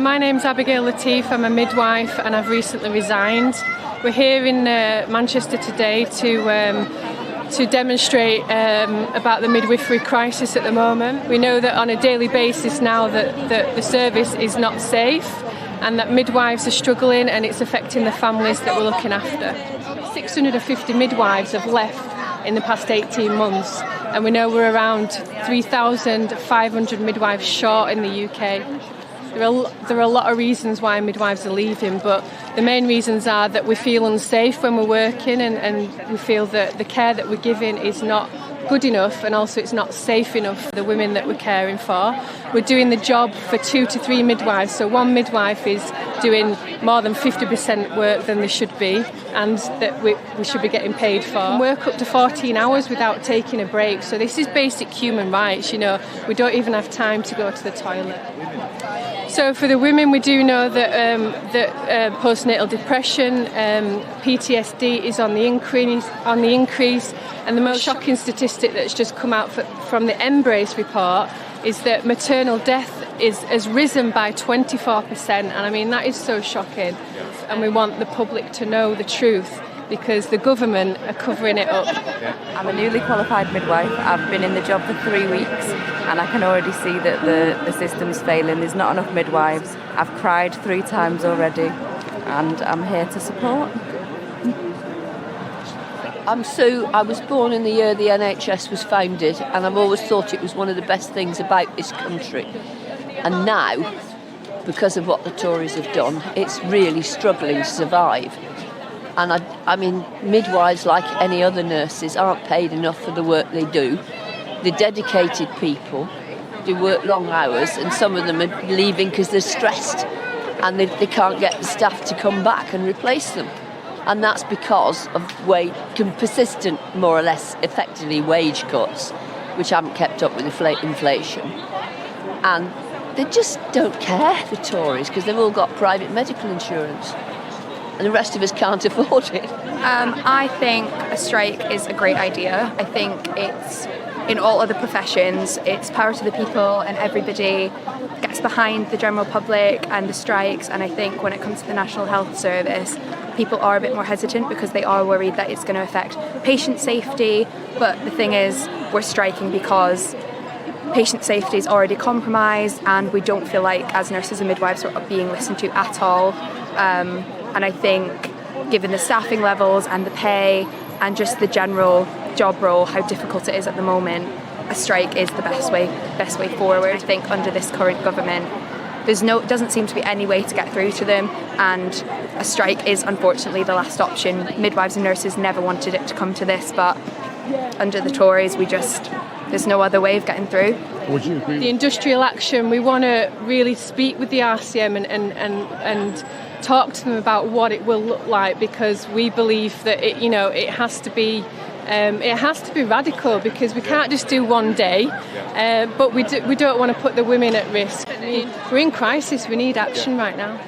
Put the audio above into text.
My name's Abigail Latif, I'm a midwife and I've recently resigned. We're here in Manchester today to demonstrate about the midwifery crisis at the moment. We know that on a daily basis now that the service is not safe and that midwives are struggling and it's affecting the families that we're looking after. 650 midwives have left in the past 18 months and we know we're around 3,500 midwives short in the UK. There are a lot of reasons why midwives are leaving, but the main reasons are that we feel unsafe when we're working and we feel that the care that we're giving is not good enough and also it's not safe enough for the women that we're caring for. We're doing the job for 2 to 3 midwives, so one midwife is doing more than 50% work than they should be and that we should be getting paid for. We work up to 14 hours without taking a break, so this is basic human rights, you know. We don't even have time to go to the toilet. So for the women, we do know that postnatal depression, PTSD is on the increase, and the most shocking statistic that's just come out from the Embrace report is that maternal death has risen by 24%, and I mean that is so shocking. And we want the public to know the truth because the government are covering it up. I'm a newly qualified midwife. I've been in the job for 3 weeks and I can already see that the system's failing. There's not enough midwives. I've cried 3 times already and I'm here to support. I was born in the year the NHS was founded and I've always thought it was one of the best things about this country. And now, because of what the Tories have done, it's really struggling to survive. And I mean, midwives, like any other nurses, aren't paid enough for the work they do. They're dedicated people. They work long hours, and some of them are leaving because they're stressed and they can't get the staff to come back and replace them. And that's because of persistent, more or less, effectively wage cuts, which haven't kept up with inflation. And they just don't care, the Tories, because they've all got private medical insurance. And the rest of us can't afford it. I think a strike is a great idea. I think it's, in all other professions, it's power to the people and everybody gets behind the general public and the strikes. And I think when it comes to the National Health Service, people are a bit more hesitant because they are worried that it's going to affect patient safety. But the thing is, we're striking because patient safety is already compromised and we don't feel like, as nurses and midwives, are being listened to at all. And I think, given the staffing levels and the pay and just the general job role, how difficult it is at the moment, a strike is the best way forward. I think under this current government, doesn't seem to be any way to get through to them, and a strike is unfortunately the last option. Midwives and nurses never wanted it to come to this, but under the Tories, there's no other way of getting through. Would you agree? The industrial action, we want to really speak with the RCM and talk to them about what it will look like, because we believe that it has to be radical, because we can't just do one day, but we don't want to put the women at risk. We're in crisis. We need action right now.